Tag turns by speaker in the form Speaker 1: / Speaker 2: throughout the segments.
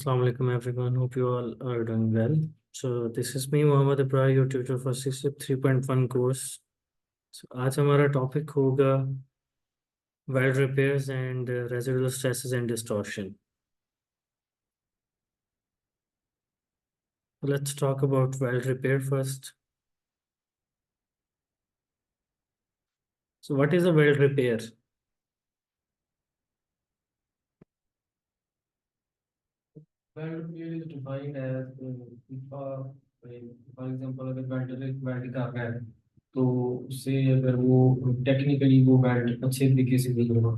Speaker 1: Assalamu alaikum everyone. Hope you all are doing well. So this is me Mohammed Abrar, your tutor for CSIP 3.1 course. So आज हमारा topic होगा weld repairs and residual stresses and distortion. Let's talk about weld repair first. So what is a weld repair?
Speaker 2: Weld repair is defined as if for example अगर weld कर रहा है तो उससे अगर वो टेक्निकली वो वेल्ड अच्छे तरीके से नहीं होगा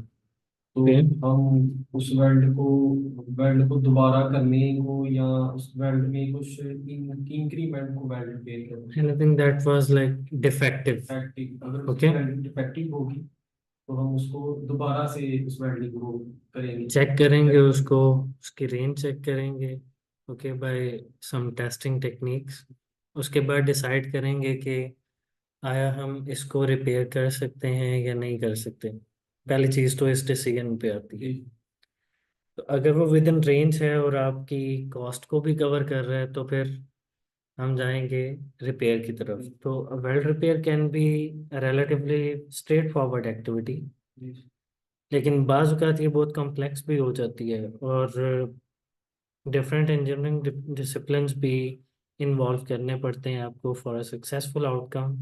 Speaker 2: तो
Speaker 1: Okay.
Speaker 2: हम उस वेल्ड को दोबारा करने को या उस वेल्ड में कुछ इंक्रीमेंट को वेल्ड रिपेयर करना
Speaker 1: Anything that was like defective.
Speaker 2: Defective अगर उसकी
Speaker 1: Okay.
Speaker 2: वेल्ड डिफेक्टिव होगी तो हम उसको दोबारा से उस वेल्डिंग को करेंगे
Speaker 1: चेक करेंगे उसको, उसकी रेंज चेक करेंगे, ओके, बाय सम टेस्टिंग टेक्निक्स। उसके बाद डिसाइड करेंगे कि आया हम इसको रिपेयर कर सकते हैं या नहीं कर सकते। पहली चीज़ तो इस डिसीजन पे आती है। तो अगर वो विद इन रेंज है और आपकी कॉस्ट को भी कवर कर रहा है तो फिर हम जाएंगे रिपेयर की तरफ। तो weld repair can be relatively straight forward activity, लेकिन बाज़ औक़ात ये बहुत कॉम्प्लेक्स भी हो जाती है और डिफरेंट इंजीनियरिंग डिसिप्लिन्स भी इन्वॉल्व करने पड़ते हैं आपको for a successful outcome.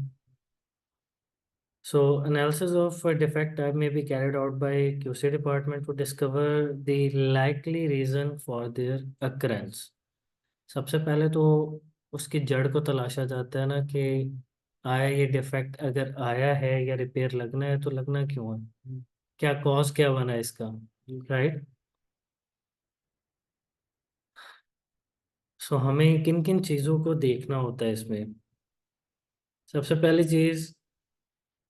Speaker 1: So analysis of a defect type may be carried out by QC department to discover the likely reason for their occurrence. सबसे पहले तो उसकी जड़ को तलाशा जाता है ना कि आया ये डिफेक्ट, अगर आया है या रिपेयर लगना है तो लगना क्यों है, क्या कॉज क्या बना है इसका, राइट। सो हमें किन किन चीज़ों को देखना होता है इसमें। सबसे पहली चीज़,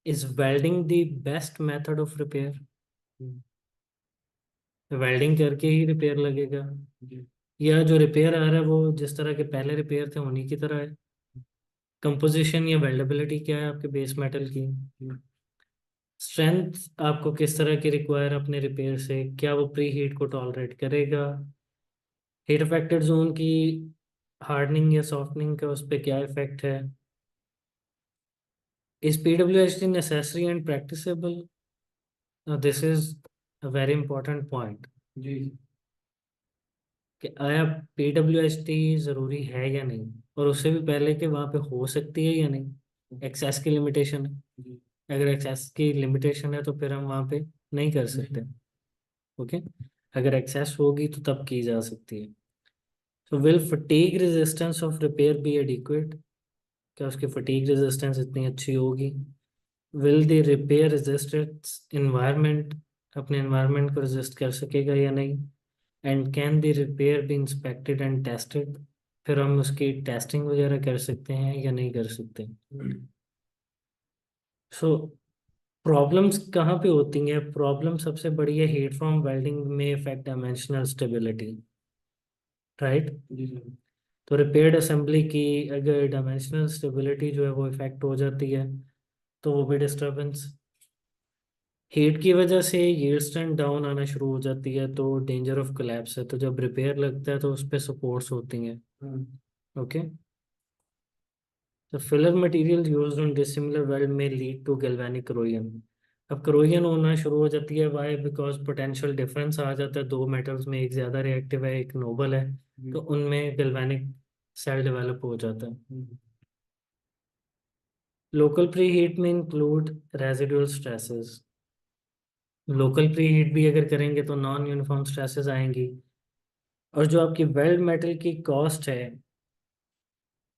Speaker 1: is welding the best method of repair. Welding करके ही रिपेयर लगेगा या जो रिपेयर आ रहा है वो जिस तरह के पहले रिपेयर थे उन्हीं की तरह है। कंपोजिशन या वेल्डेबिलिटी क्या है आपके बेस मेटल की। स्ट्रेंथ आपको किस तरह की रिक्वायर अपने रिपेयर से, क्या वो प्री हीट को टॉलरेट करेगा। हीट अफेक्टेड जोन की हार्डनिंग या सॉफ्टनिंग का उस पर क्या इफेक्ट है। Is PWHD necessary and practicable. This is a very important point
Speaker 2: जी
Speaker 1: कि आया PWHD ज़रूरी है या नहीं, और उससे भी पहले कि वहाँ पे हो सकती है या नहीं। एक्सेस की लिमिटेशन है, अगर एक्सेस की लिमिटेशन है तो फिर हम वहाँ पे नहीं कर सकते। ओके, अगर एक्सेस होगी तो तब की जा सकती है। तो will fatigue resistance of repair be adequate, क्या उसकी फटीग रेजिस्टेंस इतनी अच्छी होगी। Will the repair resist its environment, अपने इन्वायरमेंट को रेजिस्ट कर सकेगा या नहीं। And can the repair be inspected and tested, फिर हम उसकी टेस्टिंग वगैरह कर सकते हैं या नहीं कर सकते। सो प्रॉब्लम्स कहाँ पे होती हैं। प्रॉब्लम सबसे बड़ी है हीट फ्रॉम वेल्डिंग में इफेक्ट डायमेंशनल स्टेबिलिटी, राइट।
Speaker 2: जी सर
Speaker 1: तो रिपेयर्ड असेंबली की अगर डायमेंशनल स्टेबिलिटी जो है वो इफेक्ट हो जाती है तो वो भी डिस्टर्बेंस। हीट की वजह से यील्ड स्ट्रेंथ डाउन आना शुरू हो जाती है तो डेंजर ऑफ कोलैप्स है। तो जब रिपेयर लगता है तो उस पर सपोर्ट्स होती हैं। ओके, तो filler material used on dissimilar weld में लीड टू गैल्वेनिक करोजन। अब करोजन होना शुरू हो जाती है, वाई, बिकॉज पोटेंशियल डिफरेंस आ जाता है दो मेटल्स में, एक ज़्यादा रिएक्टिव है एक नोबल है, तो उनमें गैल्वेनिक सेल डेवलप हो जाता है। लोकल प्री हीट में include residual stresses. Local pre heat भी अगर करेंगे तो नॉन यूनिफॉर्म स्ट्रेसेस आएंगी। और जो आपकी वेल्ड मेटल की कॉस्ट है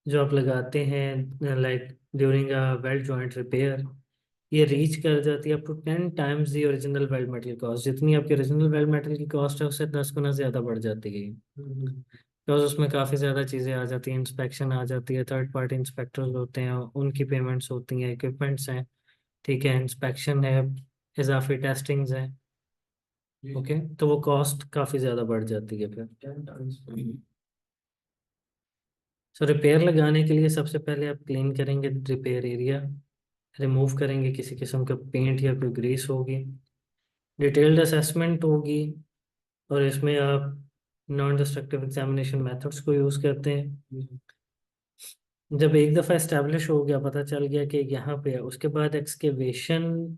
Speaker 1: जो आप लगाते हैं like during a weld joint repair, ये रीच कर जाती है up to 10 times the original weld metal cost. जितनी आपकी ओरिजिनल वेल्ड मेटल की कॉस्ट है उससे 10 गुना ज़्यादा बढ़ जाती है, बिकॉज उसमें काफ़ी ज़्यादा चीज़ें आ जाती हैं। इंस्पेक्शन आ जाती है, थर्ड पार्टी इंस्पेक्टर्स होते हैं, उनकी पेमेंट्स होती हैं, इक्विपमेंट्स हैं, ठीक है, इंस्पेक्शन है, इजाफी टेस्टिंग्स हैं। ओके, तो वो कॉस्ट काफ़ी ज़्यादा बढ़ जाती है फिर। सो रिपेयर लगाने के लिए सबसे पहले आप क्लीन करेंगे रिपेयर एरिया, रिमूव करेंगे किसी किस्म का पेंट या कोई ग्रीस होगी, डिटेल्ड असेसमेंट होगी, और इसमें आप नॉन डिस्ट्रक्टिव एग्जामिनेशन मेथड्स को यूज़ करते हैं।
Speaker 2: जी
Speaker 1: जब एक दफ़ा एस्टेब्लिश हो गया, पता चल गया कि यहाँ पे है, उसके बाद excavation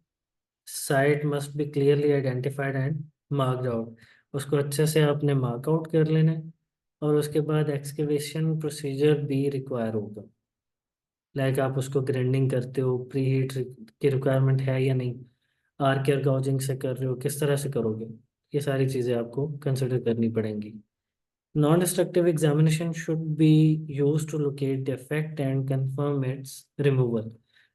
Speaker 1: site must be clearly identified and marked out. उसको अच्छे से आपने मार्क आउट कर लेना है, और उसके बाद एक्सकेवेशन प्रोसीजर भी रिक्वायर होगा। लाइक आप उसको ग्राइंडिंग करते हो, प्री हीट की रिक्वायरमेंट है या नहीं, आर्क एयर गॉजिंग से कर रहे हो, किस तरह से करोगे, ये सारी चीज़ें आपको कंसिडर करनी पड़ेंगी। Non-destructive examination should be used to locate defect and confirm its removal।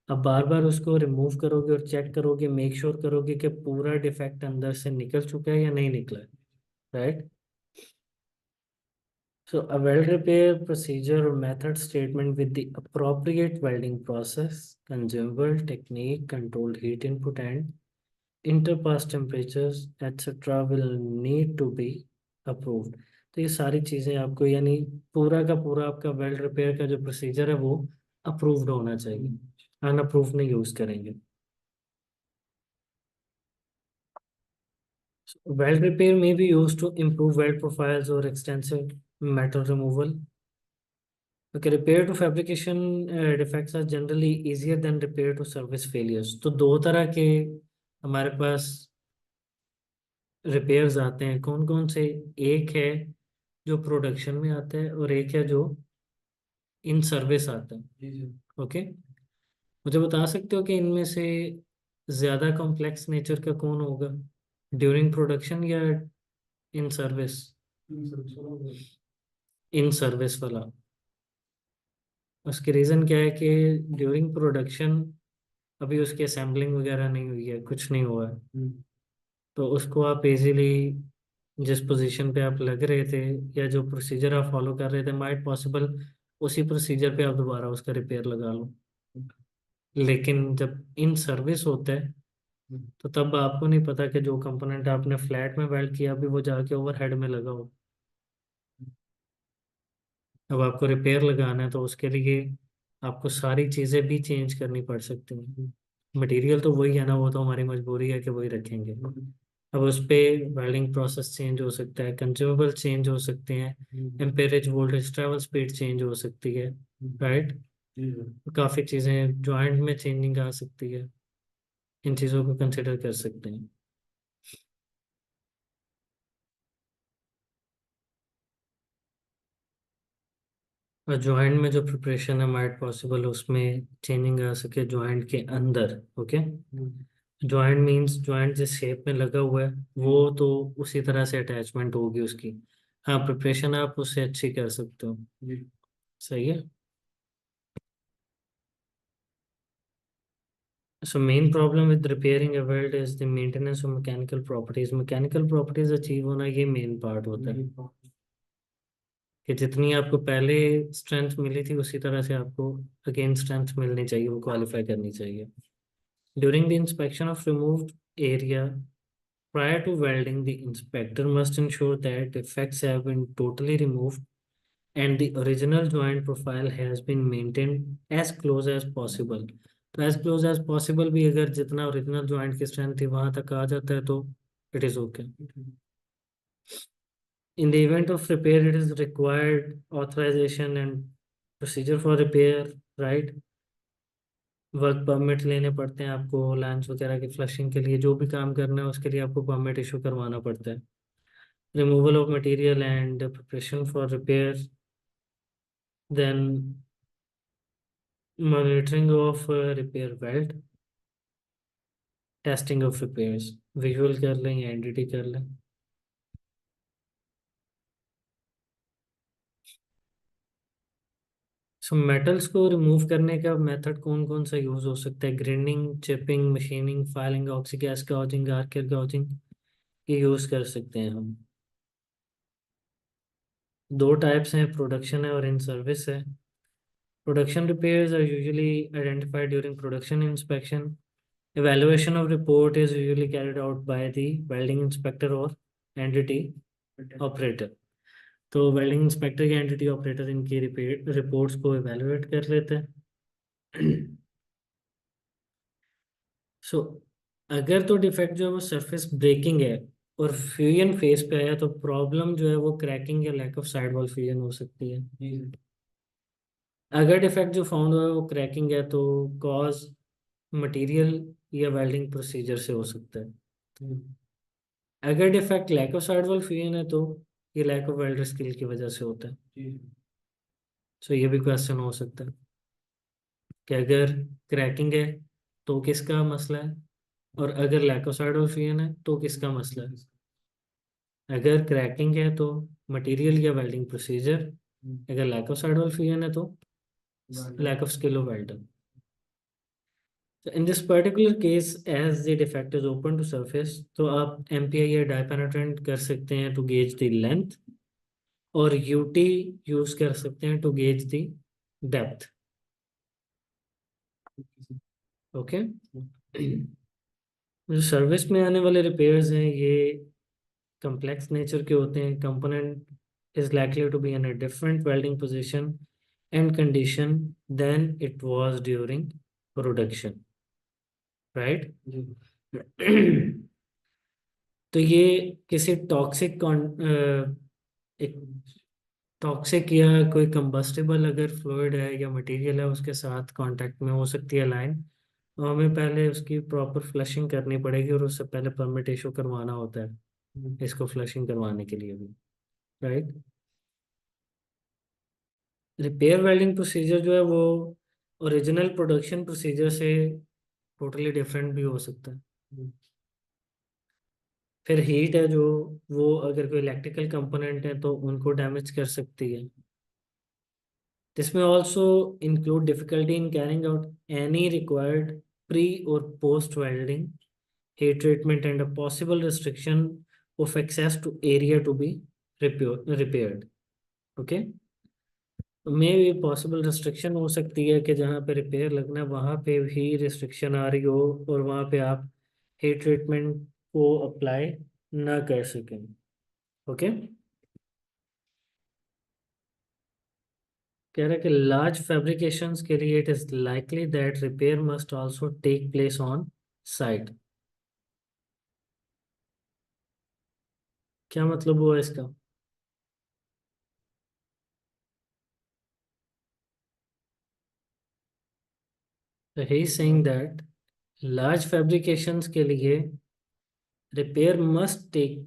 Speaker 1: अब बार बार उसको रिमूव करोगे और चेक करोगे, मेक श्योर करोगे कि पूरा डिफेक्ट अंदर से निकल चुका है या नहीं निकला है, right. So a weld repair procedure or method statement with the appropriate welding process, consumable, technique, controlled heat input and interpass temperatures etc. will need to be approved। तो ये सारी चीज़ें आपको, यानी पूरा का पूरा आपका वेल्ड रिपेयर का जो प्रोसीजर है वो अप्रूव्ड होना चाहिए, अनअप्रूव्ड नहीं यूज़ करेंगे। वेल्ड रिपेयर में be use to improve weld profiles or extensive metal removal। Okay, repair to fabrication defects are generally easier than repair to service failures। तो दो तरह के हमारे पास रिपेयर्स आते हैं, कौन कौन से? एक है जो प्रोडक्शन में आता है, और एक है जो इन सर्विस आता है।
Speaker 2: जी जी।
Speaker 1: ओके, मुझे बता सकते हो कि इनमें से ज़्यादा कॉम्प्लेक्स नेचर का कौन होगा, ड्यूरिंग प्रोडक्शन या इन सर्विस? इन सर्विस वाला। उसकी रीज़न क्या है कि ड्यूरिंग प्रोडक्शन अभी उसकी असेंबलिंग वगैरह नहीं हुई है, कुछ नहीं हुआ है, तो उसको आप इजीली जिस पोजीशन पे आप लग रहे थे या जो प्रोसीजर आप फॉलो कर रहे थे, माइट पॉसिबल उसी प्रोसीजर पे आप दोबारा उसका रिपेयर लगा लो। लेकिन जब इन सर्विस होता है तो तब आपको नहीं पता कि जो कंपोनेंट आपने फ्लैट में वेल्ड किया अभी वो जाके ओवरहेड में लगा हो। अब आपको रिपेयर लगाना है तो उसके लिए आपको सारी चीज़ें भी चेंज करनी पड़ सकती हैं। मटेरियल तो वही है ना, वो तो हमारी मजबूरी है कि वही रखेंगे। अब उस पे वेल्डिंग प्रोसेस चेंज हो सकता है, कंज्यूमेबल चेंज हो सकते हैं, एम्पेरेज वोल्टेज ट्रैवल स्पीड चेंज हो सकती है, राइट। काफ़ी चीज़ें जॉइंट में चेंजिंग आ सकती है, इन चीज़ों को कंसिडर कर सकते हैं। और जॉइंट में जो प्रिपरेशन है माइट पॉसिबल उसमें चेंजिंग आ सके जॉइंट के अंदर। ओके, जॉइंट मींस जॉइंट जिस शेप में लगा हुआ है वो तो उसी तरह से अटैचमेंट होगी उसकी। हाँ, प्रिपरेशन आप उससे अच्छी कर सकते हो। जी, सही है। So main problem with repairing a weld is the maintenance of mechanical properties। Mechanical properties achieve होना ये मेन पार्ट होता है कि जितनी आपको पहले स्ट्रेंथ मिली थी उसी तरह से आपको अगेन स्ट्रेंथ मिलनी चाहिए, वो क्वालिफाई करनी चाहिए। During the inspection of removed area prior to welding, the inspector must ensure that defects have been totally removed and the original joint profile has been maintained as close as possible। तो as close as possible भी अगर जितना original joint की strength थी वहां तक आ जाता है तो it is okay. In the event of repair, it is required authorization and procedure for repair, right। Work permit लेने पड़ते हैं आपको, लैंड्स वगैरह की फ्लशिंग के लिए, जो भी काम करना है उसके लिए आपको परमिट इशू करवाना पड़ता है। Removal of material and preparation for repair, then monitoring of repair weld, testing of repairs, visual कर लें या एनडीटी कर लें। सो मेटल्स को रिमूव करने का मेथड कौन कौन सा यूज हो सकता है? Grinding, chipping, machining, filing, oxy gas gouging, arc air gouging, ये यूज कर सकते हैं हम। दो टाइप्स हैं, प्रोडक्शन है और इन सर्विस है। Production repairs are usually identified during production inspection। Evaluation of report is usually carried out by the welding inspector or entity operator। तो वेल्डिंग इंस्पेक्टर या एंटिटी ऑपरेटर इनकी रिपोर्ट्स को evaluate कर लेते हैं। सो अगर तो डिफेक्ट जो है वो सरफेस ब्रेकिंग है, और फ्यूजन फेज पे आया तो प्रॉब्लम जो है वो क्रैकिंग या lack of side wall fusion हो सकती है।
Speaker 2: जी सर।
Speaker 1: अगर डिफेक्ट जो फाउंड हुआ है वो क्रैकिंग है तो कॉज मटेरियल या वेल्डिंग प्रोसीजर से हो सकता है।
Speaker 2: हम्म,
Speaker 1: अगर defect lack of side wall fusion है तो ये लैक ऑफ वेल्डर स्किल की वजह से होता है।
Speaker 2: जी
Speaker 1: सो ये भी क्वेश्चन हो सकता है कि अगर क्रैकिंग है तो किसका मसला है, और अगर lack of side wall fusion है तो किसका मसला है। अगर क्रैकिंग है तो मटेरियल या वेल्डिंग प्रोसीजर, अगर lack of side wall fusion है तो
Speaker 2: sir.
Speaker 1: lack of skill of welder. So in this particular case, as the defect is open to surface, तो आप MPI या die penetrant कर सकते हैं to gauge the length, और UT यूज कर सकते हैं to gauge the depth. Okay. जो सर्विस में आने वाले रिपेयर्स हैं ये complex नेचर के होते हैं। Component is likely to be in a different welding position and condition than it was during production, right? तो ये किसी टॉक्सिक एक टॉक्सिक या कोई कंबस्टेबल अगर फ्लूइड है या मटेरियल है उसके साथ कांटेक्ट में हो सकती है लाइन, तो हमें पहले उसकी प्रॉपर फ्लशिंग करनी पड़ेगी और उससे पहले परमिट इशू करवाना होता है इसको फ्लशिंग करवाने के लिए भी, राइट। रिपेयर वेल्डिंग प्रोसीजर जो है वो ओरिजिनल प्रोडक्शन प्रोसीजर से टोटली डिफरेंट भी हो सकता है। फिर हीट है जो, वो अगर कोई इलेक्ट्रिकल कंपोनेंट है तो उनको डैमेज कर सकती है। This may also include difficulty in carrying out any required pre or post welding heat treatment and a possible restriction of access to area to be repaired. Okay, मे भी possible restriction हो सकती है कि जहाँ पे रिपेयर लगना है वहाँ पे भी रिस्ट्रिक्शन आ रही हो और वहाँ पे आप हीट ट्रीटमेंट को अप्लाई ना कर सकें। ओके, कह रहा है कि लार्ज फैब्रिकेशंस के लिए it is likely that repair must also take place on site. क्या मतलब हुआ इसका? He is saying that large fabrications के लिए repair must take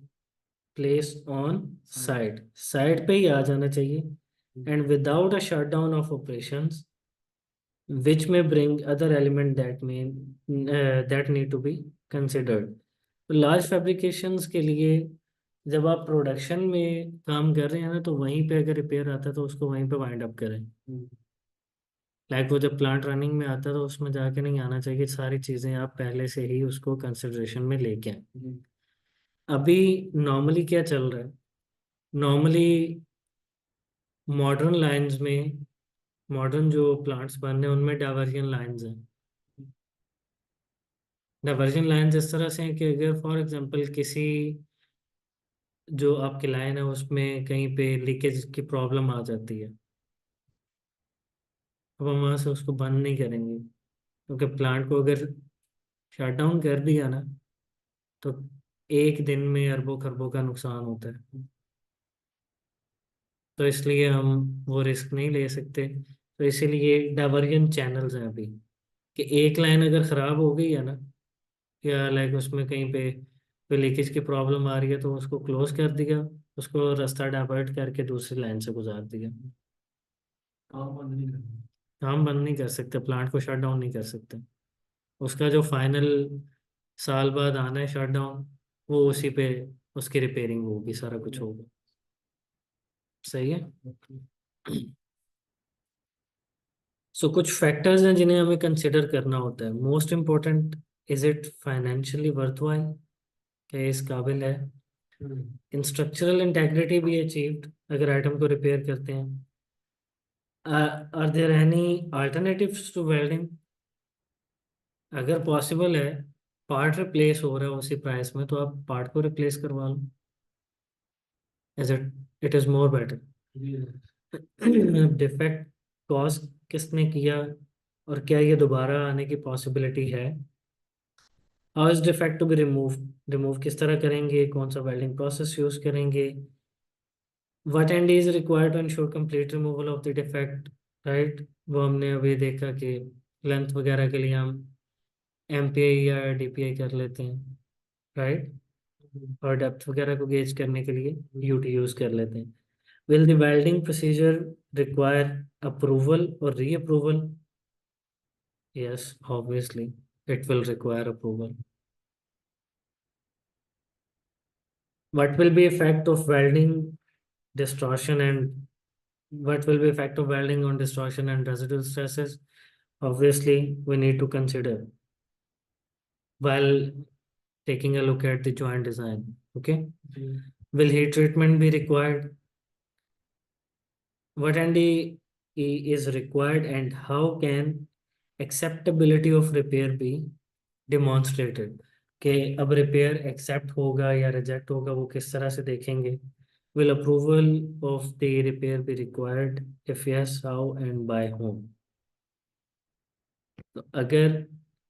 Speaker 1: place on site, site पे ही आ जाना चाहिए, and without a shutdown of operations which may bring other element that need to be considered। तो लार्ज फैब्रिकेशंस के लिए जब आप प्रोडक्शन में काम कर रहे हैं ना तो वहीं पे अगर रिपेयर आता है तो उसको वहीं पे वाइंड अप करें। लाइक वो जब प्लांट रनिंग में आता है तो उसमें जाके नहीं आना चाहिए, सारी चीज़ें आप पहले से ही उसको कंसिडरेशन में लेके आए। अभी नॉर्मली क्या चल रहा है, नॉर्मली मॉडर्न लाइंस में, मॉडर्न जो प्लांट्स बन रहे हैं उनमें डाइवर्जन लाइंस हैं। डाइवर्जन लाइंस इस तरह से हैं कि अगर फॉर एग्जांपल किसी जो आपकी लाइन है उसमें कहीं पे लीकेज की प्रॉब्लम आ जाती है, अब हम वहाँ से उसको बंद नहीं करेंगे क्योंकि प्लांट को अगर शट डाउन कर दिया ना तो एक दिन में अरबों खरबों का नुकसान होता है। तो इसलिए हम वो रिस्क नहीं ले सकते, तो इसीलिए डाइवर्जन चैनल्स हैं अभी, कि एक लाइन अगर ख़राब हो गई है ना, या लाइक उसमें कहीं पे कोई लीकेज की प्रॉब्लम आ रही है तो उसको क्लोज कर दिया, उसको रास्ता डाइवर्ट करके दूसरी लाइन से गुजार दिया।
Speaker 2: काम बंद नहीं करना।
Speaker 1: काम बंद नहीं कर सकते, प्लांट को शट डाउन नहीं कर सकते, उसका जो फाइनल साल बाद आना है शट डाउन, वो उसी पे उसकी रिपेयरिंग होगी, सारा कुछ होगा। सही है। सो कुछ फैक्टर्स हैं जिन्हें हमें कंसिडर करना होता है। Most important, is it financially worthwhile, क्या ये इस काबिल है। इन स्ट्रक्चरल इंटेग्रिटी भी अचीव्ड अगर आइटम को रिपेयर करते हैं। Are there any alternatives to welding, अगर पॉसिबल है पार्ट रिप्लेस हो रहा है उसी प्राइस में तो आप पार्ट को रिप्लेस करवा लो, is it is more better. Defect cause किसने किया और क्या ये दोबारा आने की पॉसिबिलिटी है, how is defect to be remove, remove किस तरह करेंगे, कौन सा वेल्डिंग प्रोसेस यूज करेंगे, what and is required to ensure complete removal of the defect, right. वो हमने अभी देखा कि लेंथ वगैरह के लिए हम एमपीआई या डीपीआई कर लेते हैं, राइट। और डेप्थ वगैरह को गेज करने के लिए यूटी यूज कर लेते हैं। Will the welding procedure require approval और री approval? Yes, obviously it will require approval. What will be effect of welding distortion and what will be effect of welding on distortion and residual stresses? Obviously, we need to consider while taking a look at the joint design. Okay. Will heat treatment be required? What NDE is required and how can acceptability of repair be demonstrated? कि अब repair accept होगा या reject होगा वो किस तरह से देखेंगे। Will approval of the repair be required? If yes, how and by whom? तो अगर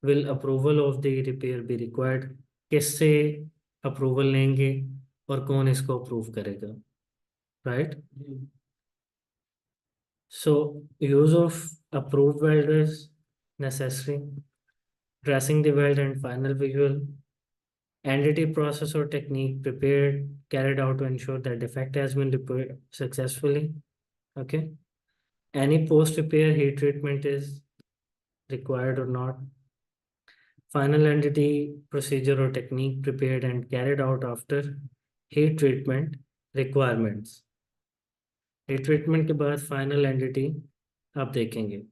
Speaker 1: will approval of the repair be required, किससे अप्रूवल लेंगे और कौन इसको अप्रूव करेगा, right. So use of approved welders necessary, dressing the weld and final visual, entity process or technique prepared, carried out to ensure that defect has been repaired successfully. Okay. Any post-repair heat treatment is required or not. Final entity procedure or technique prepared and carried out after heat treatment requirements. heat treatment के बाद final entity आप देखेंगे।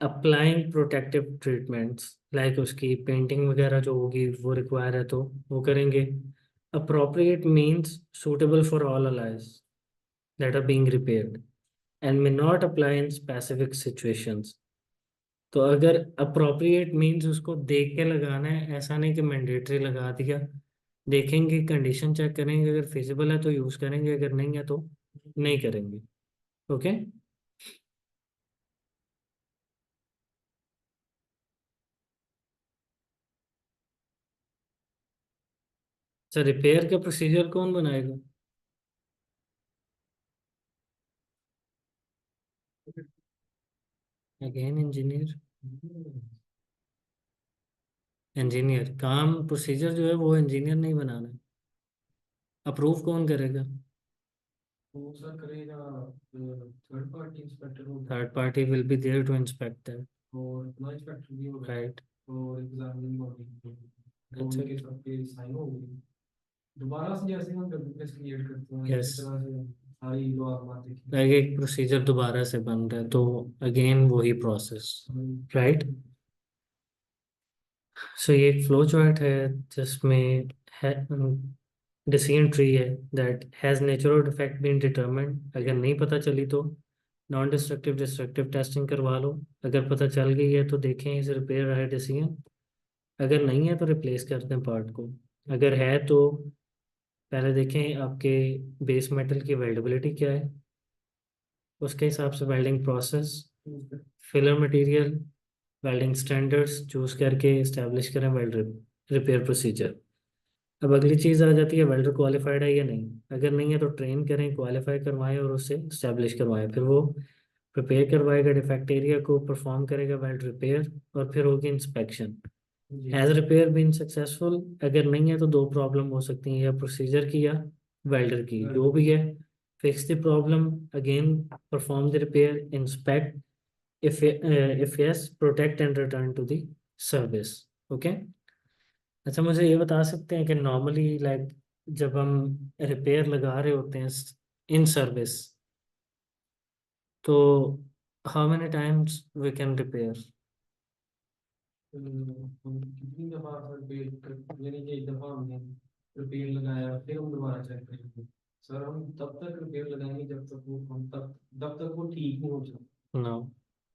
Speaker 1: Applying protective treatments like उसकी painting वगैरह जो होगी वो require है तो वो करेंगे। Appropriate means suitable for all alloys that are being repaired and may not apply in specific situations. तो अगर अप्रोप्रिएट मीन्स उसको देख के लगाना है, ऐसा नहीं कि मैंडेटरी लगा दिया। देखेंगे, कंडीशन चेक करेंगे, अगर फिजिबल है तो यूज़ करेंगे, अगर नहीं है तो नहीं करेंगे। ओके। सर रिपेयर का प्रोसीजर कौन बनाएगा? Again engineer. इंजीनियर काम प्रोसीजर जो है वो इंजीनियर नहीं बनाना है। अप्रूव कौन करेगा?
Speaker 2: वो सर करेगा थर्ड पार्टी इंस्पेक्टर होगा
Speaker 1: third party will be there to inspect that,
Speaker 2: और अपना इंस्पेक्टर भी होगा
Speaker 1: राइट।
Speaker 2: और एग्जामिनिंग बॉडी तो
Speaker 1: दैट्स
Speaker 2: उनके
Speaker 1: इट।
Speaker 2: सब पे साइन होगी। दोबारा से जैसे हम डब्ल्यूपीएस क्रिएट करते हैं
Speaker 1: यस,
Speaker 2: इसी तरह से सारी लो बात देखी।
Speaker 1: लाइक एक प्रोसीजर दोबारा से बन रहा है तो अगेन वही प्रोसेस, राइट। सो ये एक फ्लो चार्ट है जिसमें है डिसीजन ट्री है that has natural defect been determined. अगर नहीं पता चली तो नॉन डिस्ट्रक्टिव डिस्ट्रक्टिव टेस्टिंग करवा लो। अगर पता चल गई है तो देखें इसे रिपेयर है डिसीजन। अगर नहीं है तो रिप्लेस कर दें पार्ट को। अगर है तो पहले देखें आपके बेस मेटल की वेल्डेबिलिटी क्या है, उसके हिसाब से welding process, filler material, welding standards choose करके इस्टेब्लिश करें वेल्ड रिपेयर प्रोसीजर। अब अगली चीज़ आ जाती है वेल्डर क्वालिफाइड है या नहीं। अगर नहीं है तो ट्रेन करें, क्वालिफाई करवाएं और उससे इस्टेब्लिश करवाएं। फिर वो प्रिपेयर करवाएगा डिफेक्ट एरिया को, परफॉर्म करेगा वेल्ड रिपेयर और फिर होगी inspection. Has repair been successful? अगर नहीं है तो दो प्रॉब्लम हो सकती हैं, या प्रोसीजर की या वेल्डर की, जो भी है। Fix the problem, again perform the repair, inspect, if yes protect and return to the service. Okay. अच्छा मुझे ये बता सकते हैं कि नॉर्मली लाइक जब हम रिपेयर लगा रहे होते हैं इन सर्विस तो how many times we can repair?
Speaker 2: हम कितनी दफा सर यानी कि एक दफा हमने रिपेयर लगाया फिर हम दोबारा चेक करेंगे। सर हम तब तक रिपेयर लगाएंगे जब तक वो हम तब तक वो ठीक नहीं हो जाए
Speaker 1: नो,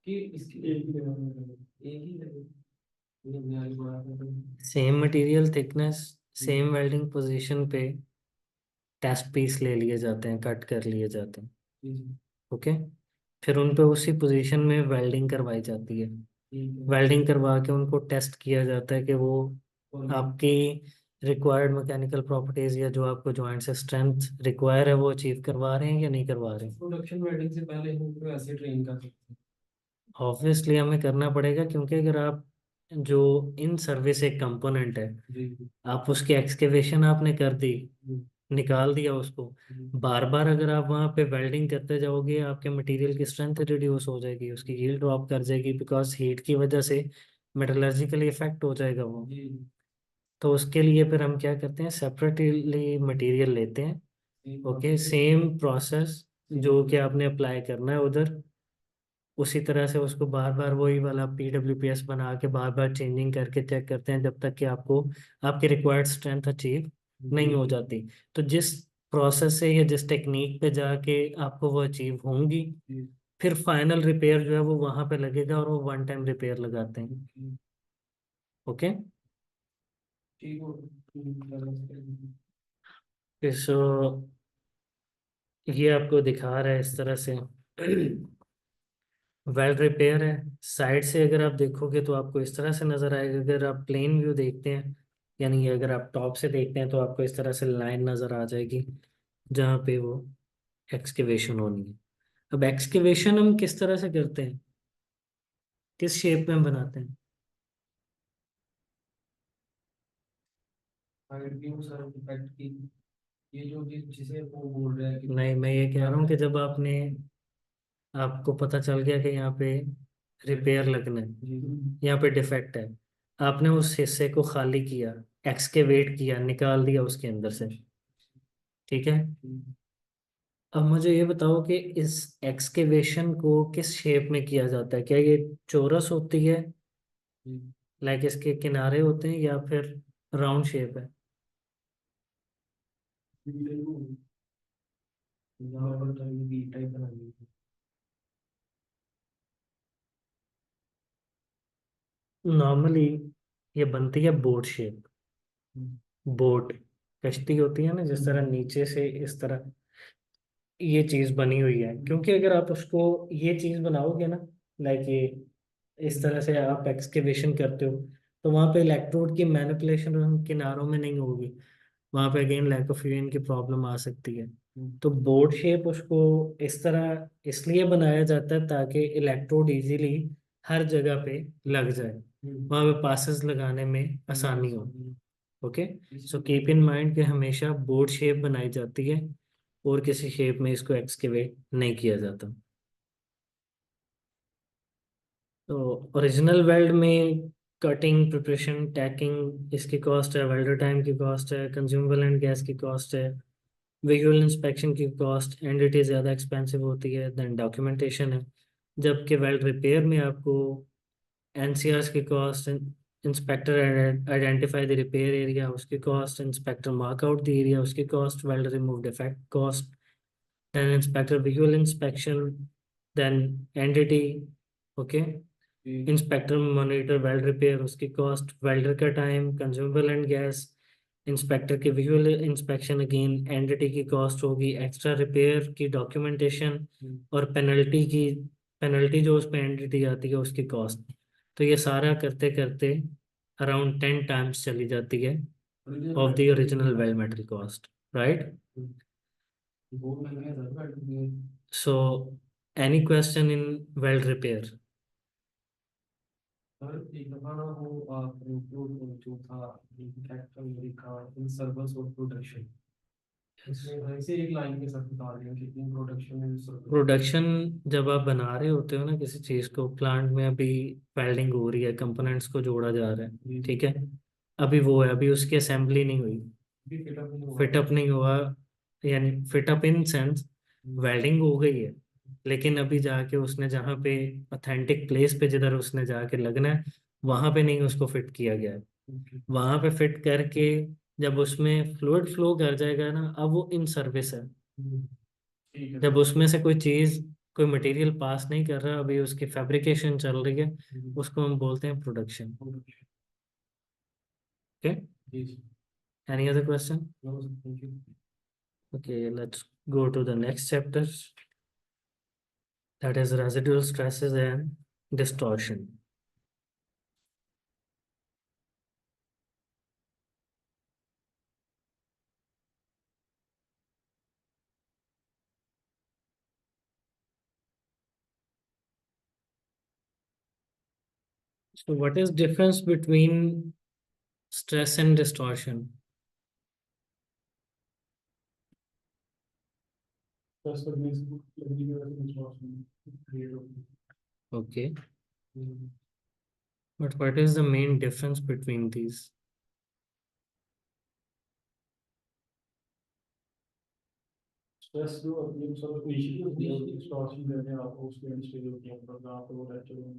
Speaker 2: कि इसकी एक ही जगह में लगे, एक ही लगे ये बुनियादी बड़ा
Speaker 1: same material thickness, same welding position पे टेस्ट पीस ले लिए जाते हैं, कट कर लिए जाते हैं।
Speaker 2: जी
Speaker 1: ओके। फिर उन पे उसी पोजीशन में वेल्डिंग करवाई जाती है।
Speaker 2: ठीक है।
Speaker 1: वेल्डिंग करवा के उनको टेस्ट किया जाता है कि वो
Speaker 2: और
Speaker 1: आपकी रिक्वायर्ड मैकेनिकल प्रॉपर्टीज या जो आपको जॉइंट से स्ट्रेंथ रिक्वायर है वो अचीव करवा रहे हैं या नहीं करवा रहे हैं।
Speaker 2: प्रोडक्शन वेडिंग से पहले हम उनको ऐसे ट्रेन कर सकते
Speaker 1: ऑब्वियसली हमें करना पड़ेगा, क्योंकि अगर आप जो इन सर्विस एक कंपोनेंट है,
Speaker 2: हैं। जी।
Speaker 1: आप उसकी एक्सकेवेशन आपने कर दी,
Speaker 2: हम्म,
Speaker 1: निकाल दिया उसको,
Speaker 2: हम्म,
Speaker 1: बार बार अगर आप वहाँ पे वेल्डिंग करते जाओगे आपके मटेरियल की स्ट्रेंथ रिड्यूस हो जाएगी, उसकी यील्ड ड्रॉप कर जाएगी, बिकॉज हीट की वजह से मेटलर्जिकली इफेक्ट हो जाएगा वो।
Speaker 2: जी।
Speaker 1: तो उसके लिए फिर हम क्या करते हैं, सेपरेटली मटेरियल लेते हैं।
Speaker 2: Same
Speaker 1: okay,
Speaker 2: process.
Speaker 1: Same process
Speaker 2: same.
Speaker 1: जो कि आपने अप्लाई करना है उधर, उसी तरह से उसको बार बार वही वाला PWPS बना के बार बार चेंजिंग करके चेक करते हैं जब तक कि आपको आपकी रिक्वायर्ड स्ट्रेंथ अचीव नहीं हो जाती। तो जिस प्रोसेस से या जिस टेक्निक पे जाके आपको वो अचीव होंगी,
Speaker 2: जी।
Speaker 1: फिर फाइनल रिपेयर जो है वो वहां पे लगेगा, और वो वन टाइम रिपेयर लगाते हैं।
Speaker 2: ओके।
Speaker 1: ओके,
Speaker 2: ठीक हो।
Speaker 1: सो ये आपको दिखा रहा है इस तरह से वेल रिपेयर है। साइड से अगर आप देखोगे तो आपको इस तरह से नजर आएगा, अगर आप प्लेन व्यू देखते हैं, यानी अगर आप टॉप से देखते हैं तो आपको इस तरह से लाइन नजर आ जाएगी जहाँ पे वो एक्सकेवेशन होनी है। अब एक्सकेवेशन हम किस तरह से करते हैं, किस शेप में बनाते हैं।
Speaker 2: अगर क्यों सर इफेक्ट की, ये जो जिसे वो बोल रहे हैं कि
Speaker 1: नहीं, मैं ये कह रहा हूँ कि जब आपने, आपको पता चल गया कि यहाँ पे रिपेयर लगना है,
Speaker 2: जी।
Speaker 1: यहाँ पे डिफेक्ट है, आपने उस हिस्से को खाली किया, एक्सकेवेट किया, निकाल दिया उसके अंदर से, ठीक है। अब मुझे ये बताओ कि इस एक्सकेवेशन को किस शेप में किया जाता है, क्या ये चौरस होती है,
Speaker 2: जी।
Speaker 1: लाइक इसके किनारे होते हैं, या फिर राउंड शेप है।
Speaker 2: यहाँ पर तो ये बी टाइप बनाई है।
Speaker 1: नॉर्मली ये बनती है बोट शेप।
Speaker 2: हम्म,
Speaker 1: बोट, कश्ती होती है ना, जिस तरह नीचे से इस तरह ये चीज बनी हुई है, क्योंकि अगर आप उसको ये चीज बनाओगे ना, लाइक ये इस तरह से आप एक्सकेवेशन करते हो, तो वहां पे इलेक्ट्रोड की मैनिपुलेशन किनारों में नहीं होगी, वहां पे अगेन लैक ऑफ यूएन की प्रॉब्लम आ सकती है।
Speaker 2: हम्म,
Speaker 1: तो बोर्ड शेप उसको इस तरह इसलिए बनाया जाता है ताकि इलेक्ट्रोड इजीली हर जगह पे लग जाए,
Speaker 2: हम्म,
Speaker 1: वहां पे पासेस लगाने में आसानी हो।
Speaker 2: हम्म,
Speaker 1: ओके, सो
Speaker 2: इसलिए
Speaker 1: कीप इन माइंड कि हमेशा बोर्ड शेप बनाई जाती है, और किसी शेप में इसको एक्सकेवेट नहीं किया जाता। तो ओरिजिनल वेल्ड में कटिंग, प्रिपरेशन, टैकिंग, इसकी कॉस्ट है, वेल्डर टाइम की कॉस्ट है, कंज्यूमेबल एंड गैस की कॉस्ट है, विजुअल इंस्पेक्शन की कॉस्ट एंड इट इज़ ज़्यादा एक्सपेंसिव होती है, देन डॉक्यूमेंटेशन है। जबकि वेल्ड रिपेयर में आपको एनसीआर की cost, inspector identify the repair area उसकी cost, inspector mark out the area उसकी cost, welder remove defect cost, then inspector visual inspection, then entity, okay, inspector monitor weld repair उसकी cost, welder का time, consumable and gas, inspector की visual inspection again, entity की cost होगी, extra repair की documentation, और penalty जो उस पर एंटिटी आती है उसकी कॉस्ट। तो ये सारा करते करते अराउंड 10 टाइम्स चली जाती है of the original well metal cost, right.
Speaker 2: वो महंगा है sir battery.
Speaker 1: So any question in weld repair.
Speaker 2: Sir एक दफा ना वो जो था कैपिटल अमेरिका इन सर्विस और प्रोडक्शन, उसमें ढंग से एक लाइन के साथ बता रहे हैं कि इन प्रोडक्शन में सर्विस।
Speaker 1: प्रोडक्शन, जब आप बना रहे होते हो ना किसी चीज़ को, प्लांट में अभी वेल्डिंग हो रही है, कंपोनेंट्स को जोड़ा जा रहा है,
Speaker 2: जी।
Speaker 1: ठीक है, अभी वो है, अभी उसकी असेंबली नहीं हुई,
Speaker 2: भी फिटअप नहीं हुआ।
Speaker 1: फिटअप नहीं हुआ, यानी fit up in sense
Speaker 2: hmm,
Speaker 1: welding हो गई है, लेकिन अभी जाके उसने जहाँ पे ऑथेंटिक प्लेस पे जिधर उसने जाके लगना है वहां पे नहीं उसको फिट किया गया है।
Speaker 2: ओके।
Speaker 1: वहां पे फिट करके जब उसमें फ्लूइड फ्लो कर जाएगा ना, अब वो इन सर्विस है।
Speaker 2: हम्म, ठीक है
Speaker 1: जब
Speaker 2: सर।
Speaker 1: उसमें से कोई चीज, कोई मटेरियल पास नहीं कर रहा, अभी उसकी फैब्रिकेशन चल रही है,
Speaker 2: हम्म,
Speaker 1: उसको हम बोलते हैं प्रोडक्शन।
Speaker 2: ओके।
Speaker 1: ओके,
Speaker 2: जी sir.
Speaker 1: Any other question.
Speaker 2: No sir, thank you.
Speaker 1: Okay, let's go to the next chapter, that is residual stresses and distortion. So what is difference between stress and distortion?
Speaker 2: That's what makes distortion creative.
Speaker 1: Okay, but what is the main difference between these?
Speaker 2: Stress जो अपनी सब initially होती है उसकी distortion करने आपको उसके stage होती है मतलब आपको वो लेक्चर में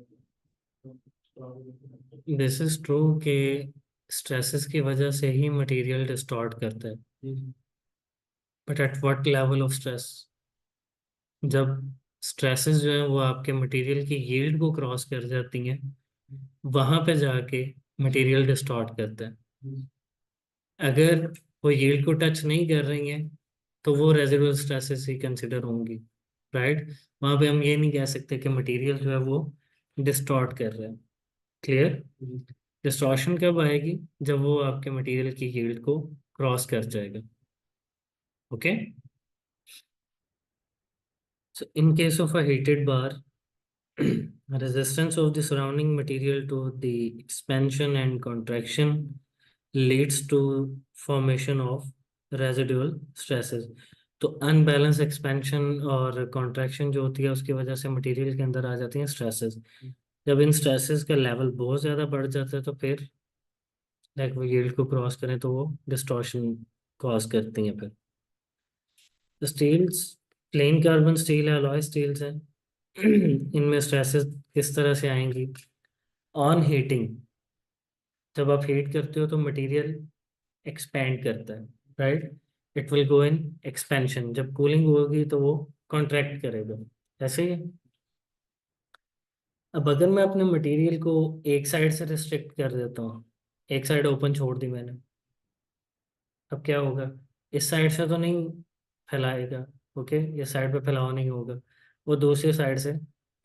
Speaker 1: दिस इज ट्रू कि स्ट्रेसेस की वजह से ही मटेरियल डिस्टॉर्ट करता है, but at what level of stress? जब स्ट्रेसेस जो है वो आपके मटेरियल की यील्ड को क्रॉस कर जाती हैं, वहां पे जाके मटेरियल डिस्टॉर्ट करता है। अगर वो यील्ड को टच नहीं कर रही हैं तो वो रेजिडुअल स्ट्रेसेस ही कंसिडर होंगी, राइट? वहां पे हम ये नहीं कह सकते कि मटेरियल जो है वो डिस्टॉर्ट कर रहा है। क्लियर? डिस्टॉर्शन कब आएगी? जब वो आपके मटेरियल की यील्ड को क्रॉस कर जाएगा। Okay, so in case of a heated bar, resistance of the surrounding material to the expansion and contraction leads to formation of residual stresses। तो अनबैलेंस एक्सपेंशन और कॉन्ट्रैक्शन जो होती है उसकी वजह से मटेरियल के अंदर आ जाती हैं स्ट्रेसेस। जब इन स्ट्रेसेस का लेवल बहुत ज़्यादा बढ़ जाता है तो फिर लाइक वो यील्ड को क्रॉस करें तो वो डिस्टॉर्शन कॉज करती हैं। फिर स्टील्स, प्लेन कार्बन स्टील है, अलॉय स्टील्स हैं, इनमें स्ट्रेसेस किस तरह से आएंगी? ऑन हीटिंग, जब आप हीट करते हो तो मटेरियल एक्सपैंड करता है, right? It will go in expansion. जब कूलिंग होगी तो वो कॉन्ट्रैक्ट करेगा, ऐसे ही है। अब अगर मैं अपने मटेरियल को एक साइड से रिस्ट्रिक्ट कर देता हूँ, एक साइड ओपन छोड़ दी मैंने, अब क्या होगा? इस साइड से तो नहीं फैलाएगा, ओके, इस साइड पे फैलाव नहीं होगा, वो दूसरी साइड से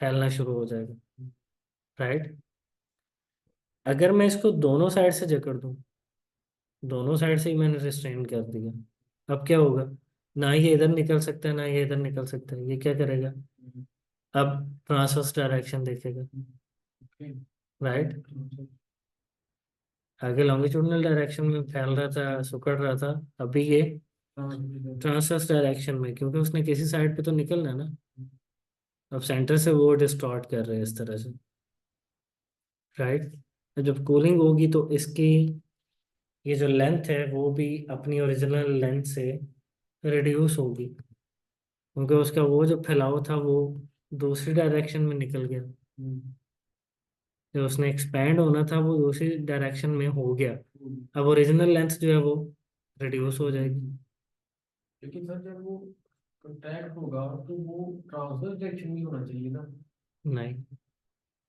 Speaker 1: फैलना शुरू हो जाएगा, राइट? अगर मैं इसको दोनों साइड से जकड़ दूं, दोनों साइड से ही मैंने रिस्ट्रेन कर दिया, अब क्या होगा? ना ये इधर निकल सकता है ना ये इधर निकल सकता है। ये क्या करेगा? अब ट्रांसवर्स डायरेक्शन देखेगा, राइट? आगे लॉन्गिट्यूडनल डायरेक्शन में फैल रहा था, सिकुड़ रहा था, अभी ये ट्रांसवर्स डायरेक्शन में, क्योंकि उसने किसी साइड पे तो निकलना है ना। अब सेंटर से वो डिस्टॉर्ट कर रहे हैं इस तरह से, राइट? जब कूलिंग होगी तो इसकी ये जो लेंथ है वो भी अपनी ओरिजिनल लेंथ से रिड्यूस होगी, क्योंकि उसका वो जो फैलाव था वो दूसरी डायरेक्शन में निकल गया। जो उसने एक्सपैंड होना था वो दूसरी डायरेक्शन में हो गया। अब ओरिजिनल लेंथ जो है वो रिड्यूस हो जाएगी।
Speaker 2: लेकिन सर जब वो कॉन्टैक्ट होगा तो वो ट्रांसफर डायरेक्शन में होना चाहिए ना।
Speaker 1: नहीं,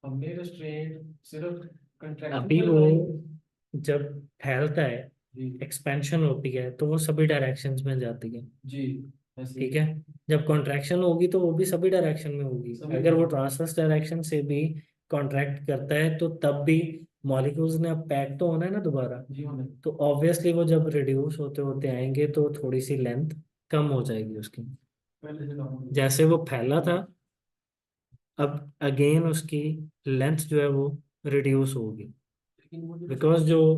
Speaker 2: हमने रेस्ट्रेंट सिर्फ कंट्रैक्शन
Speaker 1: अभी
Speaker 2: में
Speaker 1: वो
Speaker 2: लगाई।
Speaker 1: जब फैलता है,
Speaker 2: जी
Speaker 1: एक्सपेंशन होती है तो वो सभी डायरेक्शंस में जाती है,
Speaker 2: जी ऐसे
Speaker 1: ठीक
Speaker 2: ही
Speaker 1: है? जब कॉन्ट्रैक्शन होगी तो वो भी सभी डायरेक्शन में होगी।
Speaker 2: सभी
Speaker 1: अगर वो ट्रांसवर्स डायरेक्शन से भी कॉन्ट्रैक्ट करता है तो तब भी मॉलिक्यूल्स ने अब पैक तो होना है ना दोबारा।
Speaker 2: जी होने
Speaker 1: तो ऑब्वियसली वो जब रिड्यूस होते होते आएंगे तो थोड़ी सी लेंथ कम हो जाएगी उसकी।
Speaker 2: पहले से कम होगी।
Speaker 1: जैसे वो फैला था, अब अगेन उसकी लेंथ जो है वो रिड्यूस होगी,
Speaker 2: लेकिन वो जो
Speaker 1: बिकॉज जो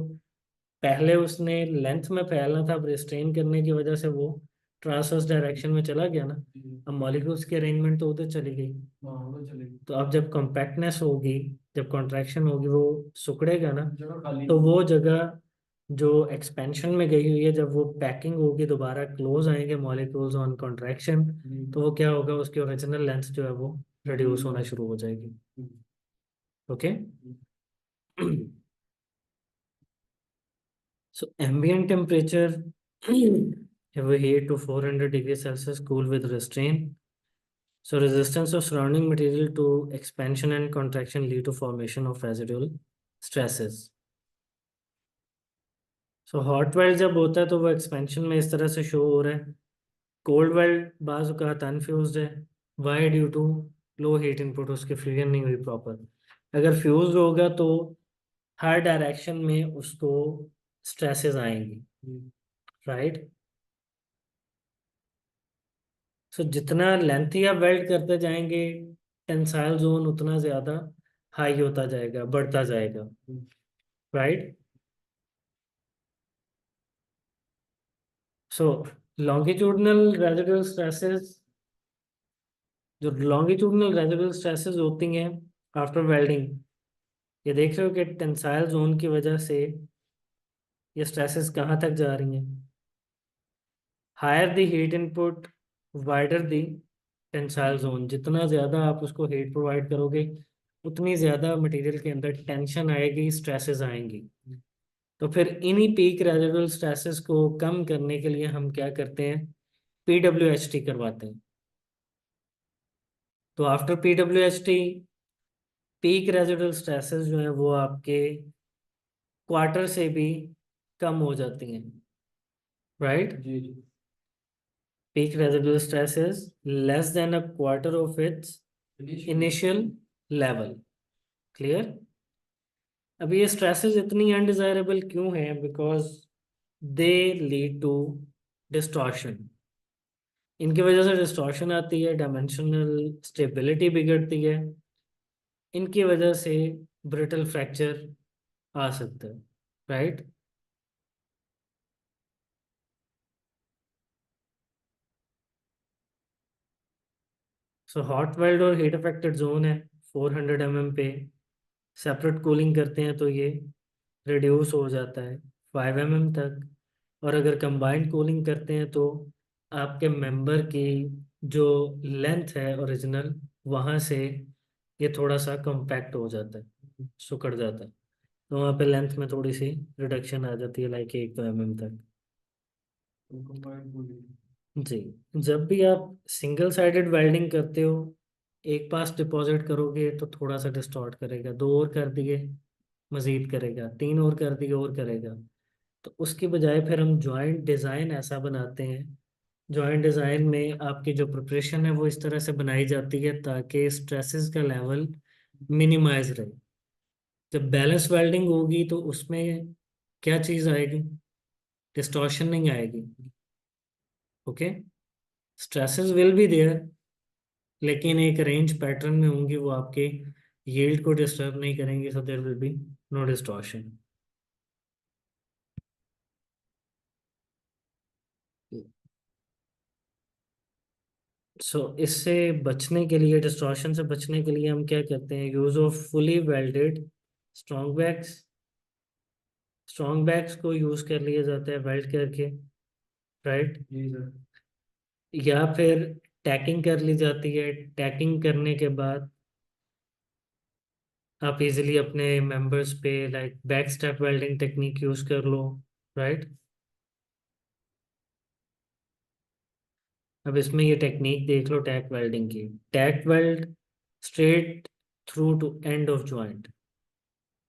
Speaker 1: पहले उसने लेंथ में फैलना था, अब रिस्ट्रेन करने की वजह से वो ट्रांसवर्स डायरेक्शन में चला गया ना।
Speaker 2: जी,
Speaker 1: अब मॉलिक्यूल्स की अरेंजमेंट तो उधर चली गई।
Speaker 2: हाँ वो चलेगी।
Speaker 1: तो अब जब कॉम्पैक्टनेस होगी, जब कॉन्ट्रैक्शन होगी, वो सिकुड़ेगा ना।
Speaker 2: जगह खाली
Speaker 1: तो
Speaker 2: होगी।
Speaker 1: वो जगह जो एक्सपेंशन में गई हुई है, जब वो पैकिंग होगी दोबारा क्लोज आएंगे मॉलिक्यूल्स ऑन कॉन्ट्रैक्शन,
Speaker 2: जी
Speaker 1: तो वो क्या होगा? उसकी ओरिजिनल लेंथ जो है वो रिड्यूस
Speaker 2: जी
Speaker 1: होना शुरू हो जाएगी।
Speaker 2: जी,
Speaker 1: okay. So ambient temperature, if we heat to 400 degrees Celsius, cool with restraint. So resistance of surrounding material to expansion and contraction lead to formation of residual stresses. So hot weld जब होता है तो वो expansion में इस तरह से show हो रहा है। कोल्ड वेल्ड बाजू का अनफ्यूज्ड है। Why? Due to low heat input, उसकी फ्यूजन नहीं हुई प्रॉपर। अगर फ्यूज होगा तो हर डायरेक्शन में उसको स्ट्रेसेस आएंगी, राइट? सो जितना लेंथी आप वेल्ड करते जाएंगे टेंसाइल जोन उतना ज़्यादा हाई होता जाएगा, बढ़ता जाएगा, राइट। सो लॉन्गिट्यूडनल रेजिडुअल स्ट्रेसेस, जो लॉन्गिट्यूडनल रेजिडुअल स्ट्रेसेस होती हैं आफ्टर वेल्डिंग, ये देख रहे हो कि टेंसाइल जोन की वजह से ये स्ट्रेसेस कहाँ तक जा रही हैं। Higher the heat input, wider the tensile zone, जितना ज़्यादा आप उसको हीट प्रोवाइड करोगे उतनी ज़्यादा मटेरियल के अंदर टेंशन आएगी, स्ट्रेसेस आएंगी। तो फिर इन्हीं पीक रेजिडुअल स्ट्रेसेस को कम करने के लिए हम क्या करते हैं, PWHT करवाते हैं। तो after PWHT peak residual stresses जो है वो आपके क्वार्टर से भी कम हो जाती हैं, right.
Speaker 2: Ji ji.
Speaker 1: Peak residual stress is less than a quarter of its
Speaker 2: initial.
Speaker 1: initial level. Clear? अब ये stresses इतनी undesirable क्यों हैं? Because they lead to distortion. इनकी वजह से डिस्टॉर्शन आती है, डायमेंशनल स्टेबिलिटी बिगड़ती है, इनकी वजह से ब्रिटल फ्रैक्चर आ सकता है, राइट। सो हॉट वेल्ड और हीट अफेक्टेड जोन है 400 mm पे, सेपरेट कूलिंग करते हैं तो ये रिड्यूस हो जाता है 5 mm तक। और अगर कंबाइंड कूलिंग करते हैं तो आपके मेंबर की जो लेंथ है ओरिजिनल, वहाँ से ये थोड़ा सा कॉम्पैक्ट हो जाता है, सिकुड़ जाता है। तो वहाँ पे लेंथ में थोड़ी सी रिडक्शन आ जाती है, लाइक 1-2 mm तक।
Speaker 2: Combined cooling.
Speaker 1: जी। जब भी आप सिंगल साइडेड वेल्डिंग करते हो, एक पास डिपॉजिट करोगे तो थोड़ा सा डिस्टॉर्ट करेगा, दो और कर दिए मजीद करेगा, तीन और कर दिए और करेगा। तो उसकी बजाय फिर हम जॉइंट डिज़ाइन ऐसा बनाते हैं, जॉइंट डिज़ाइन में आपकी जो प्रिपरेशन है वो इस तरह से बनाई जाती है ताकि स्ट्रेसेस का लेवल मिनिमाइज रहे। जब बैलेंस वेल्डिंग होगी तो उसमें क्या चीज़ आएगी, डिस्टॉर्शन नहीं आएगी। Okay, stresses will be there, लेकिन एक रेंज पैटर्न में होंगी, वो आपके यील्ड को डिस्टर्ब नहीं करेंगे, so there will be no distortion. So इससे बचने के लिए, डिस्टॉर्शन से बचने के लिए हम क्या करते हैं, use of fully welded strong bags. Strong bags को यूज कर लिया जाता है वेल्ड करके, राइट।
Speaker 2: जी सर।
Speaker 1: या फिर टैकिंग कर ली जाती है, टैकिंग करने के बाद आप इजीली अपने मेंबर्स पे like back step welding technique use कर लो, राइट। अब इसमें ये टेक्निक देख लो टैक वेल्डिंग की, tack weld straight through to end of joint,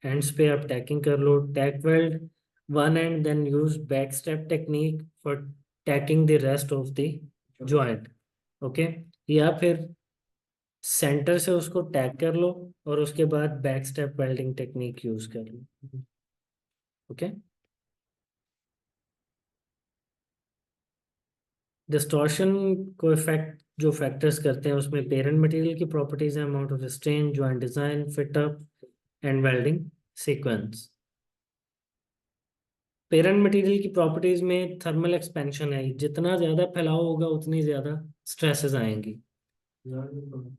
Speaker 1: ends पे आप टैकिंग कर लो, tack weld one end then use back step technique for tacking the rest of the joint. Okay, या फिर सेंटर से उसको टैग कर लो और उसके बाद back step welding technique use कर लो। ओके, डिस्टॉर्शन को इफेक्ट जो फैक्टर्स करते हैं उसमें पेरेंट मटेरियल की प्रॉपर्टीज हैं, amount of strain, joint design, fit up and welding sequence. Parent material की प्रॉपर्टीज में थर्मल एक्सपेंशन है, जितना ज्यादा फैलाव होगा उतनी ज्यादा स्ट्रेसेस आएंगी।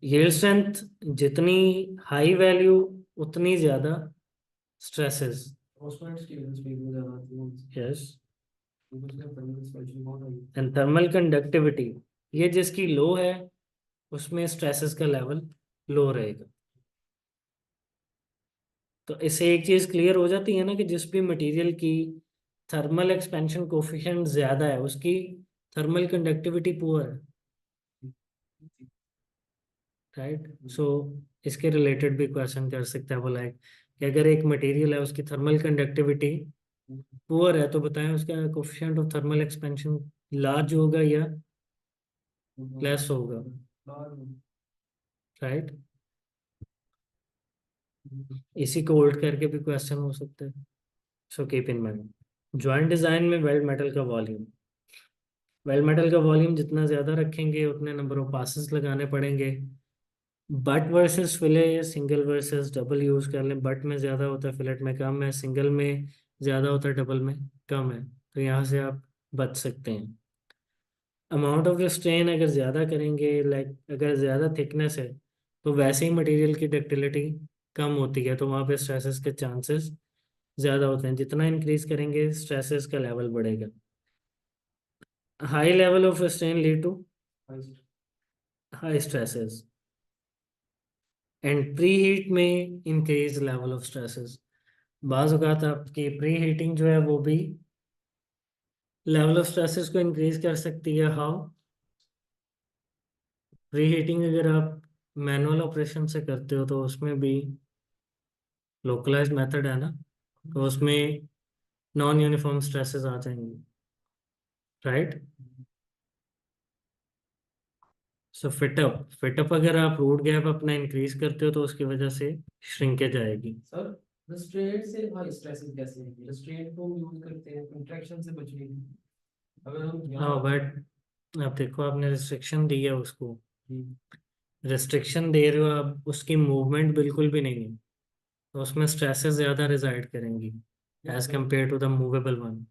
Speaker 1: यील्ड स्ट्रेंथ जितनी हाई वैल्यू उतनी ज्यादा स्ट्रेसेस।
Speaker 2: ऑस्मोलाइट स्टील स्पीड में ज्यादा आती है
Speaker 1: यस।
Speaker 2: क्योंकि उसका थर्मल एक्सपेंशन बहुत हाई है।
Speaker 1: एंड थर्मल कंडक्टिविटी, ये जिसकी लो है उसमें स्ट्रेसेस का लेवल लो रहेगा। तो इससे एक चीज क्लियर हो जाती है ना कि जिस भी मटेरियल की थर्मल एक्सपेंशन कोफिशिएंट ज्यादा है उसकी थर्मल कंडक्टिविटी पुअर है, राइट। सो इसके रिलेटेड भी क्वेश्चन कर सकता है, बोला है कि अगर एक मटेरियल है उसकी थर्मल कंडक्टिविटी पुअर है तो बताएं उसका coefficient of thermal expansion large होगा या लेस होगा, राइट। इसी को होल्ड करके भी क्वेश्चन हो सकता है। So keep in mind, joint design में वेल्ड मेटल का वॉल्यूम, वेल्ड मेटल का वॉल्यूम जितना ज्यादा रखेंगे उतने नंबर ऑफ पासेस लगाने पड़ेंगे, बट वर्सेस फिले या सिंगल वर्सेस डबल यूज कर लें। बट में ज़्यादा होता है, फिलेट में कम है, सिंगल में ज़्यादा होता है, डबल में कम है। तो यहाँ से आप बच सकते हैं। अमाउंट ऑफ स्ट्रेन अगर ज़्यादा करेंगे, लाइक अगर ज़्यादा थिकनेस है, तो वैसे ही मटेरियल की डक्टिलिटी कम होती है, तो वहाँ पे स्ट्रेसेस के चांसेस ज़्यादा होते हैं। जितना इंक्रीज करेंगे स्ट्रेसेस का लेवल बढ़ेगा। High level of strain lead to high stresses, and preheat में इंक्रीज लेवल ऑफ स्ट्रेसेस। बाज़ औक़ात आपकी प्री हीटिंग जो है वो भी लेवल ऑफ स्ट्रेसेस को इंक्रीज कर सकती है। हाउ? प्री हीटिंग अगर आप मैनुअल ऑपरेशन से करते हो तो उसमें भी लोकलाइज्ड मेथड है ना, तो उसमें नॉन यूनिफॉर्म स्ट्रेसेस आ जाएंगे, राइट। सो फिटअप अगर आप रूट गैप अपना इंक्रीज करते हो तो उसकी वजह से श्रिंकेज आएगी।
Speaker 2: सर रेस्ट्रेंट से हाई स्ट्रेसेस कैसे होंगे? रेस्ट्रेंट को हम यूज करते हैं इंट्रैक्शन से बचने के लिए। अगर हम
Speaker 1: हाँ,
Speaker 2: यहाँ
Speaker 1: बट आप देखो, आपने रिस्ट्रिक्शन दी है उसको, रिस्ट्रिक्शन दे रहे हो आप, उसकी मूवमेंट बिल्कुल भी नहीं है, तो उसमें स्ट्रेसेस ज़्यादा रिजाइड करेंगी as compare to the movable one.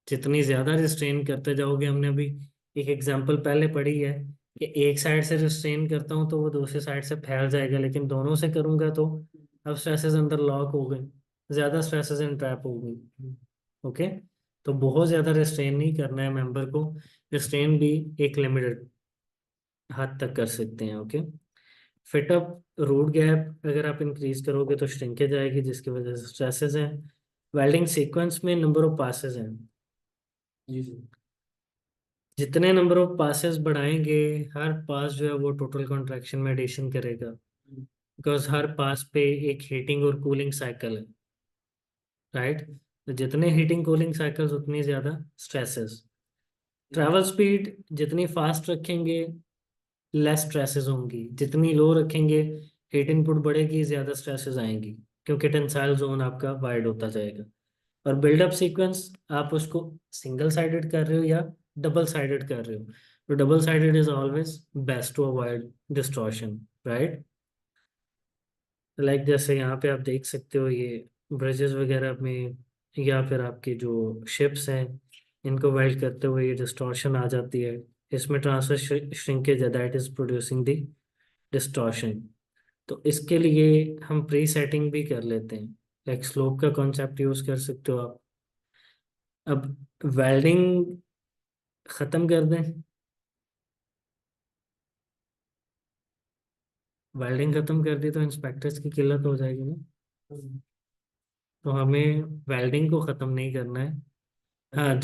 Speaker 1: जितनी ज़्यादा रिस्ट्रेन करते जाओगे, हमने अभी एक एग्जांपल पहले पढ़ी है कि एक साइड से रिस्ट्रेन करता हूँ तो वो दूसरी साइड से फैल जाएगा, लेकिन दोनों से करूँगा तो अब स्ट्रेसेस अंदर लॉक हो गए, ज़्यादा स्ट्रेसेस इन ट्रैप हो गई। ओके, तो बहुत ज़्यादा रिस्ट्रेन नहीं करना है मेंबर को। रिस्ट्रेन भी एक लिमिटेड हद तक कर सकते हैं। ओके, फिटअप रूट गैप अगर आप इंक्रीज करोगे तो श्रिंकेज आएगी, जिसकी वजह से स्ट्रेसेस हैं। वेल्डिंग सीक्वेंस में नंबर ऑफ पासेस हैं,
Speaker 2: जी जी
Speaker 1: जितने नंबर ऑफ पासेस बढ़ाएंगे, हर पास जो है वो टोटल कॉन्ट्रैक्शन में एडिशन करेगा, बिकॉज हर पास पे एक हीटिंग और कूलिंग साइकिल है, राइट। तो जितने हीटिंग कूलिंग साइकिल्स उतनी ज़्यादा स्ट्रेसेस। ट्रैवल स्पीड जितनी फास्ट रखेंगे लेस स्ट्रेसेस होंगी, जितनी लो रखेंगे हीट इनपुट बढ़ेगी, ज़्यादा स्ट्रेसेस आएंगी, क्योंकि टेंसाइल जोन आपका वाइड होता जाएगा। और बिल्डअप सीक्वेंस आप उसको सिंगल साइडेड कर रहे हो या डबल साइडेड कर रहे हो, तो double sided is always best to avoid distortion, right. Like जैसे यहाँ पे आप देख सकते हो, ये ब्रिजेस वगैरह में या फिर आपके जो शिप्स हैं, इनको वेल्ड करते हुए ये डिस्टॉर्शन आ जाती है। इसमें ट्रांसफर श्रिंकेज है that is producing the distortion. तो इसके लिए हम प्री सेटिंग भी कर लेते हैं, लाइक स्लोप का कॉन्सेप्ट यूज कर सकते हो आप। अब वेल्डिंग खत्म कर दें, वेल्डिंग खत्म कर दी तो इंस्पेक्टर्स की किल्लत हो जाएगी ना, तो हमें वेल्डिंग को खत्म नहीं करना है। हाँ,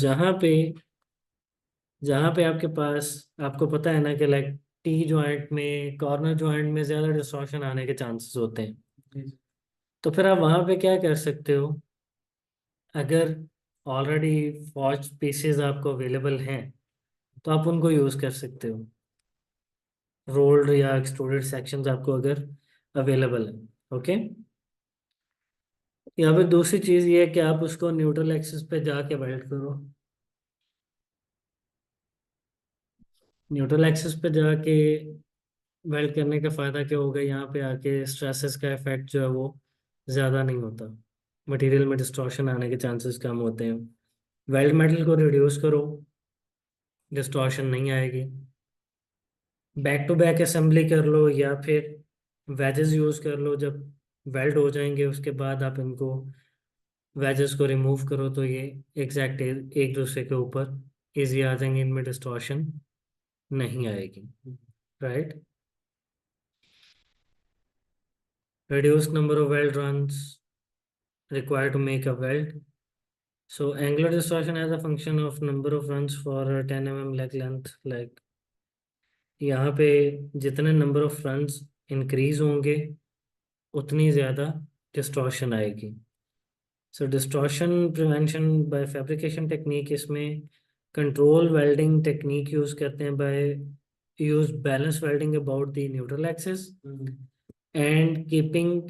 Speaker 1: जहाँ पे आपके पास, आपको पता है ना कि लाइक टी जॉइंट में, कॉर्नर जॉइंट में ज्यादा डिस्टॉर्शन आने के चांसेस होते हैं, तो फिर आप वहां पे क्या कर सकते हो, अगर ऑलरेडी फॉर्ज पीसेज आपको अवेलेबल हैं तो आप उनको यूज कर सकते हो। रोल्ड या एक्सट्रूडेड सेक्शंस आपको अगर अवेलेबल है, ओके। यहाँ पे दूसरी चीज ये है कि आप उसको न्यूट्रल एक्सिस पे जाके वेल्ड करो। न्यूट्रल एक्सिस पे जाके वेल्ड करने का फायदा क्या होगा, यहाँ पे आके स्ट्रेसेस का इफेक्ट जो है वो ज्यादा नहीं होता, मटेरियल में डिस्टॉर्शन आने के चांसेस कम होते हैं। वेल्ड मेटल को रिड्यूस करो, डिस्टॉर्शन नहीं आएगी। बैक टू बैक असेंबली कर लो या फिर वेजेस यूज कर लो। जब वेल्ड हो जाएंगे उसके बाद आप इनको, वेजेस को रिमूव करो तो ये एग्जैक्ट एक दूसरे के ऊपर इजी आ जाएंगे, इनमें डिस्टॉर्शन नहीं आएगी, right. reduce number of weld runs required to make a weld. So angular distortion as a function of number of runs for a 10 mm leg length, like यहाँ पे जितने नंबर ऑफ रन्स इंक्रीज होंगे उतनी ज़्यादा distortion आएगी। So distortion prevention by fabrication technique, इसमें control welding technique use करते हैं, by use balance welding about the neutral axis and keeping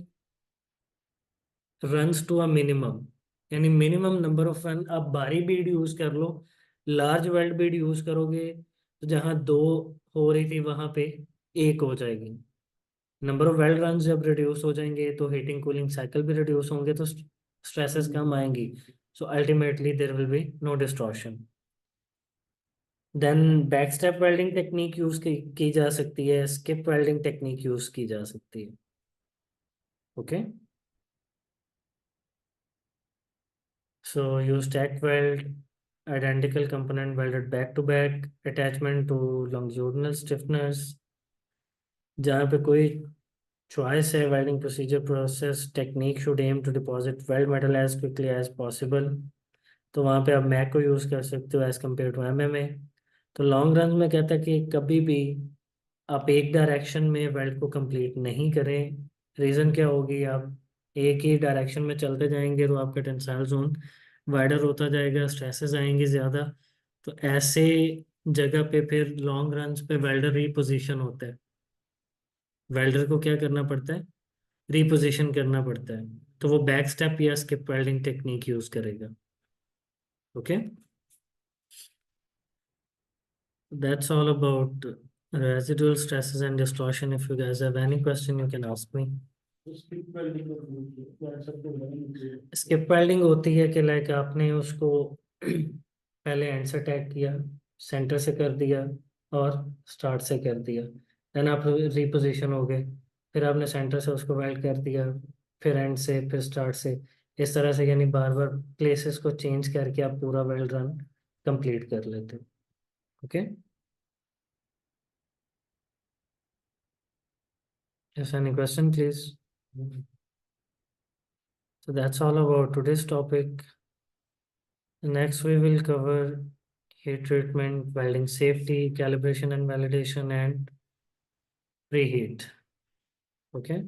Speaker 1: runs to a minimum, यानी मिनिमम नंबर ऑफ रन। आप बारी बीड यूज कर लो, large weld bead use करोगे तो जहाँ दो हो रही थी वहां पे एक हो जाएगी। नंबर ऑफ वेल्ड रन जब रिड्यूस हो जाएंगे तो हीटिंग कूलिंग साइकिल भी रिड्यूस होंगे, तो स्ट्रेसेस कम आएंगी। So ultimately there will be no distortion. Then back step welding technique use की जा सकती है, स्किप वेल्डिंग टेक्निक यूज की जा सकती है। Okay, so you stack weld identical component welded back to back, attachment to longitudinal stiffeners। जहाँ पे कोई choice है, welding procedure process technique should aim to deposit weld metal as quickly as possible। तो वहाँ पे आप मैक को use कर सकते हो एज कम्पेयर टू एमएमए। तो लॉन्ग रन में कहता है कि कभी भी आप एक डायरेक्शन में वेल्ड को कंप्लीट नहीं करें। रीज़न क्या होगी, आप एक ही डायरेक्शन में चलते जाएंगे तो आपका टेंसाइल जोन वाइडर होता जाएगा, स्ट्रेसेस आएंगे ज़्यादा। तो ऐसे जगह पे फिर लॉन्ग रन पे वेल्डर रीपोजिशन होता है। वेल्डर को क्या करना पड़ता है, रीपोजिशन करना पड़ता है। तो वो बैक स्टेप या स्किप वेल्डिंग टेक्निक यूज़ करेगा। Okay, that's all about residual stresses and distortion. If you guys have any question, you can ask me. Skip welding होती है कि लाइक आपने उसको पहले एंड से अटैक किया, सेंटर से कर दिया और स्टार्ट से कर दिया, देन आप रिपोजिशन हो गए, फिर आपने सेंटर से उसको वेल्ड कर दिया, फिर एंड से, फिर स्टार्ट से। इस तरह से यानी बार बार प्लेसेस को चेंज करके आप पूरा वेल्ड रन कंप्लीट कर लेते हो। Okay, yes, any question please? So that's all about today's topic. Next, we will cover heat treatment, welding safety, calibration and validation, and preheat. Okay.